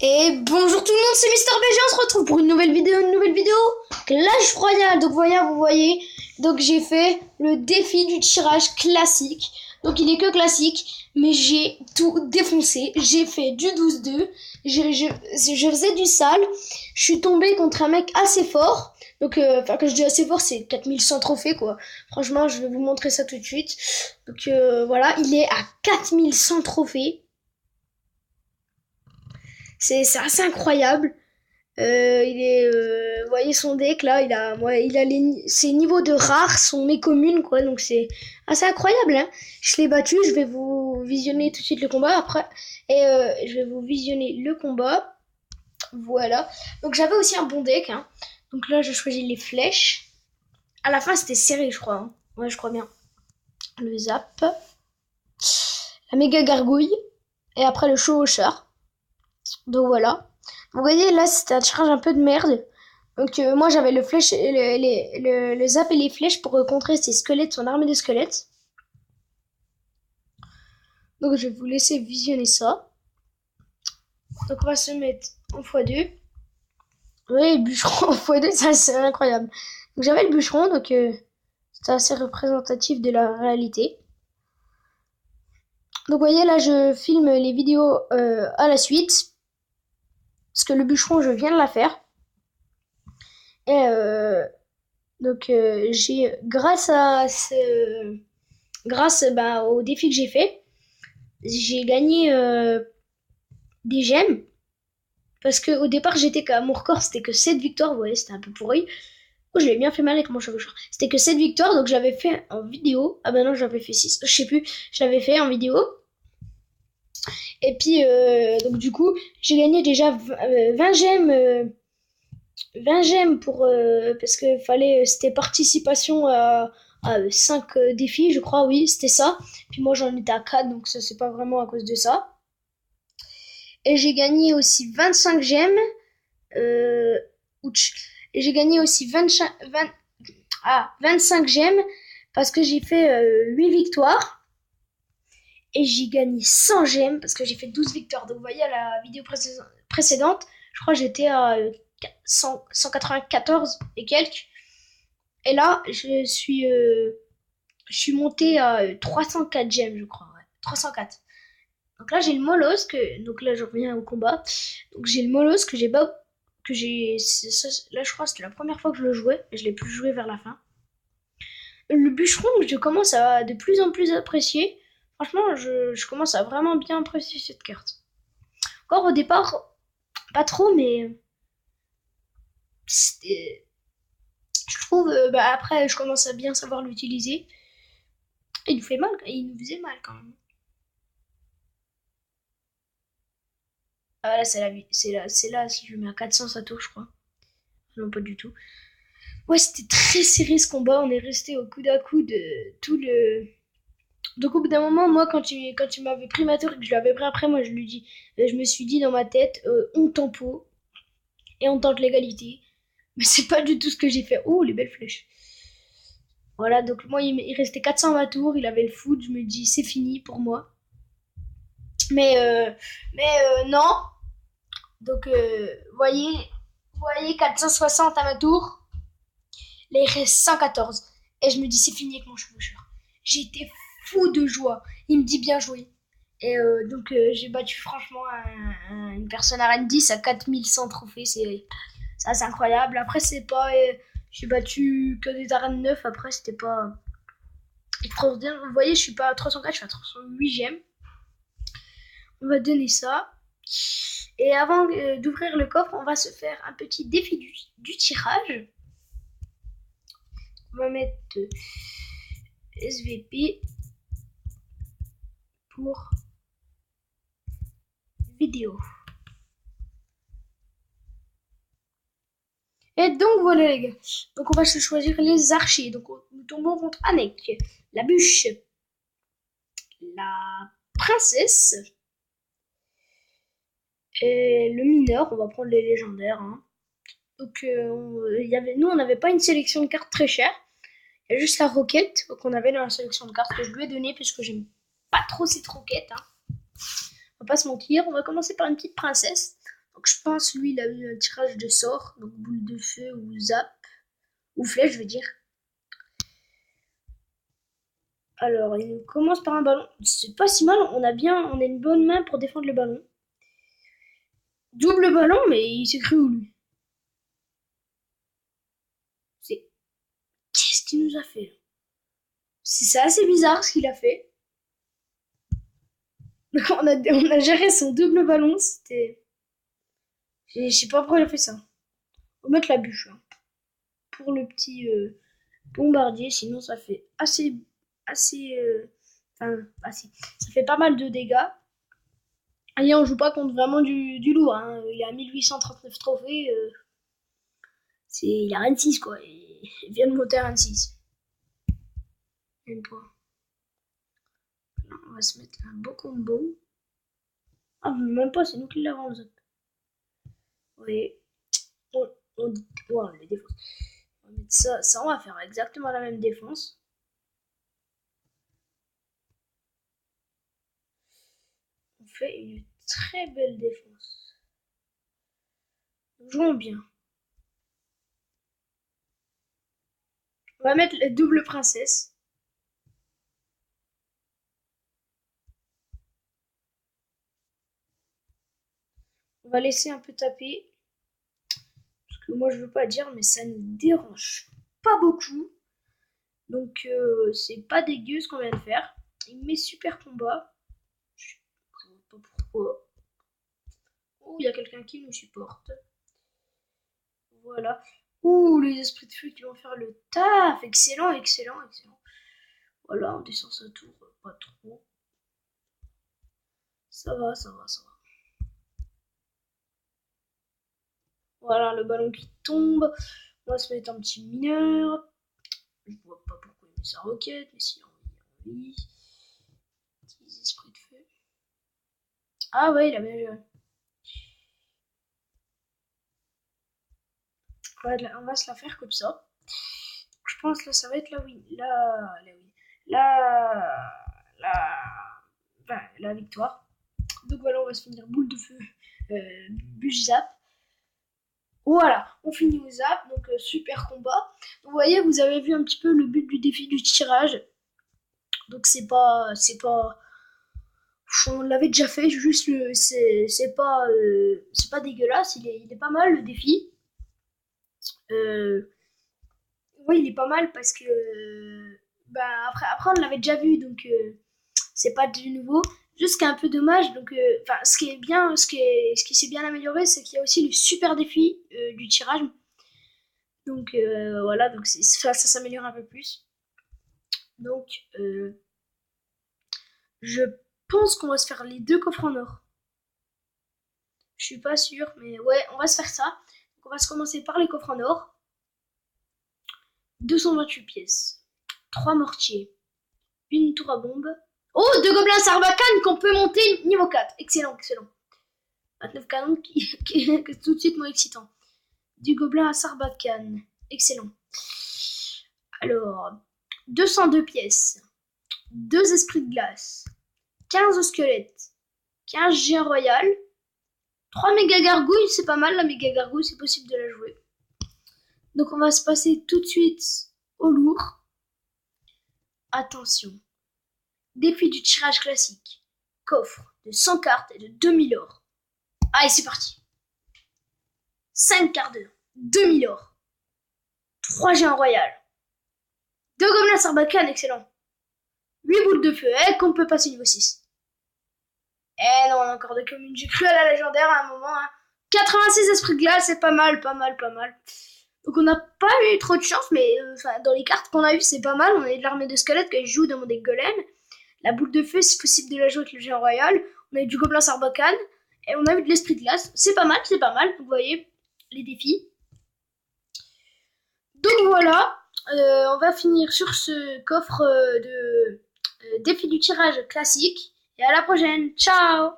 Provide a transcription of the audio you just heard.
Et bonjour tout le monde, c'est Mister BG, on se retrouve pour une nouvelle vidéo, Clash Royale. Donc voilà, vous voyez, donc j'ai fait le défi du tirage classique. Donc il est que classique, mais j'ai tout défoncé. J'ai fait du 12-2, je faisais du sale, je suis tombée contre un mec assez fort. Donc, quand je dis assez fort, c'est 4100 trophées, quoi. Franchement, je vais vous montrer ça tout de suite. Donc voilà, il est à 4100 trophées. C'est assez incroyable. Vous voyez son deck là, ses niveaux de rares sont mécommunes quoi, donc c'est assez incroyable. Hein. Je l'ai battu, je vais vous visionner tout de suite le combat après, et je vais vous visionner le combat. Voilà. Donc j'avais aussi un bon deck. Hein. Donc là, je choisis les flèches. À la fin, c'était serré, je crois. Hein. Ouais, je crois bien. Le zap, la méga gargouille, et après le chevaucheur. Donc voilà. Vous voyez, là, c'était un tirage un peu de merde. Donc moi, j'avais le zap et les flèches pour contrer ses squelettes, son armée de squelettes. Donc je vais vous laisser visionner ça. Donc on va se mettre en x2. Oui, bûcheron en x2, ça c'est incroyable. Donc j'avais le bûcheron, donc c'était assez représentatif de la réalité. Donc vous voyez, là, je filme les vidéos à la suite. Parce que le bûcheron, je viens de la faire. Et donc j'ai grâce au défi que j'ai fait, j'ai gagné des gemmes. Parce que au départ j'étais qu'à mon record, c'était que 7 victoires, vous voyez, c'était un peu pourri. Oh, je l'ai bien fait mal avec mon chevaucheur. C'était que 7 victoires, donc j'avais fait en vidéo. Ah ben non, j'avais fait 6, je sais plus. Je l'avais fait en vidéo. Et puis donc du coup, j'ai gagné déjà 20 gemmes. 20 gemmes pour parce que c'était participation à 5 défis, je crois, oui, c'était ça. Puis moi j'en étais à 4, donc ça c'est pas vraiment à cause de ça. Et j'ai gagné aussi 25 gemmes. Ouch. Et j'ai gagné aussi 25 gemmes parce que j'ai fait 8 victoires. Et j'ai gagné 100 gemmes parce que j'ai fait 12 victoires. Donc vous voyez à la vidéo précédente, je crois que j'étais à 194 et quelques. Et là, je suis monté à 304 gemmes, je crois. Ouais. 304. Donc là, j'ai le mollusque. Donc là, je reviens au combat. Donc j'ai le mollusque que j'ai pas. Que j'ai. Là, je crois que c'était la première fois que je le jouais. Et je l'ai plus joué vers la fin. Le bûcheron, je commence à de plus en plus apprécier. Franchement, je commence à vraiment bien apprécier cette carte. Encore au départ, pas trop, mais. Je trouve. Après, je commence à bien savoir l'utiliser. Il nous fait mal. Il nous faisait mal quand même. Ah là, c'est là, si je mets à 400, ça touche, je crois. Non, pas du tout. Ouais, c'était très serré ce combat. On est resté au coude à coude tout le. Donc au bout d'un moment, moi, quand tu m'avais pris ma tour et que je l'avais pris après, moi, je me suis dit dans ma tête, on tempo et on tente l'égalité. Mais c'est pas du tout ce que j'ai fait. Oh, les belles flèches. Voilà, donc moi, il restait 400 ma tour, il avait le foot. Je me dis, c'est fini pour moi. Mais, euh, mais non. Donc, vous voyez 460 à ma tour. Là, il reste 114. Et je me dis, c'est fini avec mon chevaucheur. J'ai été fou de joie. Il me dit bien joué. Et donc, j'ai battu franchement une personne à Rennes 10 à 4100 trophées. C'est assez incroyable. Après, c'est pas. J'ai battu que des arènes 9. Après, c'était pas extraordinaire. Vous voyez, je suis pas à 304, je suis à 308 gemmes. On va donner ça. Et avant d'ouvrir le coffre, on va se faire un petit défi du tirage. On va mettre SVP pour vidéo. Et donc voilà les gars. Donc on va se choisir les archers. Donc nous tombons contre Anek, la bûche, la princesse et le mineur. On va prendre les légendaires. Hein. Donc nous on n'avait pas une sélection de cartes très chère. Il y a juste la roquette qu'on avait dans la sélection de cartes que je lui ai donnée puisque j'aime pas trop cette roquette. Hein. On va pas se mentir. On va commencer par une petite princesse. Donc je pense lui il a eu un tirage de sort, donc boule de feu ou zap, ou flèche je veux dire. Alors il commence par un ballon, c'est pas si mal, on a une bonne main pour défendre le ballon. Double ballon mais il s'est cru où lui? C'est Qu'est-ce qu'il nous a fait? C'est assez bizarre ce qu'il a fait. On a géré son double ballon, c'était. Je sais pas pourquoi il a fait ça. On va mettre la bûche hein, pour le petit bombardier, sinon ça fait assez. Enfin, assez. Ça fait pas mal de dégâts. Et on joue pas contre vraiment du lourd. Hein. Il a 1839 trophées. Il a 26 quoi. Il vient de monter à 26. Même pas. On va se mettre un beau combo. Ah, même pas, c'est nous qui l'avons. Oui. On dit. Wow, les défenses. On va mettre ça, on va faire exactement la même défense. On fait une très belle défense. Nous jouons bien. On va mettre la double princesse. On va laisser un peu taper. Parce que moi je veux pas dire, mais ça ne dérange pas beaucoup. Donc c'est pas dégueu ce qu'on vient de faire. Il met super combat. Je ne sais pas pourquoi. Oh, il y a quelqu'un qui nous supporte. Voilà. Ouh, les esprits de feu qui vont faire le taf. Excellent, excellent, excellent. Voilà, on descend sa tour, pas trop. Ça va, ça va, ça va. Voilà, le ballon qui tombe. On va se mettre un petit mineur. Je vois pas pourquoi il met sa roquette, mais si on envie. Petits esprits de feu. Ah ouais, il a bien joué. On va se la faire comme ça. Je pense que ça va être la win. La victoire. Donc voilà, on va se finir boule de feu, bûche zap. Voilà, on finit au zap, donc super combat. Vous voyez, vous avez vu un petit peu le but du défi du tirage. Donc on l'avait déjà fait, juste c'est pas dégueulasse, il est pas mal le défi. Oui, il est pas mal parce que après on l'avait déjà vu, donc c'est pas du nouveau. Juste ce qui est un peu dommage, donc ce qui est bien, ce qui s'est bien amélioré, c'est qu'il y a aussi le super défi du tirage. Donc voilà, donc ça s'améliore un peu plus. Donc je pense qu'on va se faire les deux coffres en or. Je suis pas sûre, mais ouais, on va se faire ça. Donc on va se commencer par les coffres en or. 228 pièces, 3 mortiers, une tour à bombe. Oh, 2 gobelins Sarbacane qu'on peut monter niveau 4. Excellent, excellent. 29 canons qui est tout de suite moins excitant. Du gobelin à Sarbacane. Excellent. Alors, 202 pièces, 2 esprits de glace, 15 squelettes, 15 géants royal, 3 méga gargouilles, c'est pas mal la méga gargouille, c'est possible de la jouer. Donc on va se passer tout de suite au lourd. Attention. Défi du tirage classique. Coffre de 100 cartes et de 2000 or. Allez, c'est parti. 5 cartes d'or, 2000 or. 3 géants royales. 2 gobelins Sarbacane, excellent. 8 boules de feu, qu'on peut passer niveau 6. Non, on a encore des communes. J'ai cru à la légendaire à un moment. Hein. 86 esprits de glace, c'est pas mal, pas mal, pas mal. Donc on n'a pas eu trop de chance, mais dans les cartes qu'on a eues, c'est pas mal. On a eu de l'armée de squelettes qui joue dans mon deck golem. La boule de feu, c'est possible de la jouer avec le géant royal. On a eu du gobelin Sarbacane. Et on a eu de l'esprit de glace. C'est pas mal, c'est pas mal. Vous voyez les défis. Donc voilà. On va finir sur ce coffre de défi du tirage classique. Et à la prochaine. Ciao!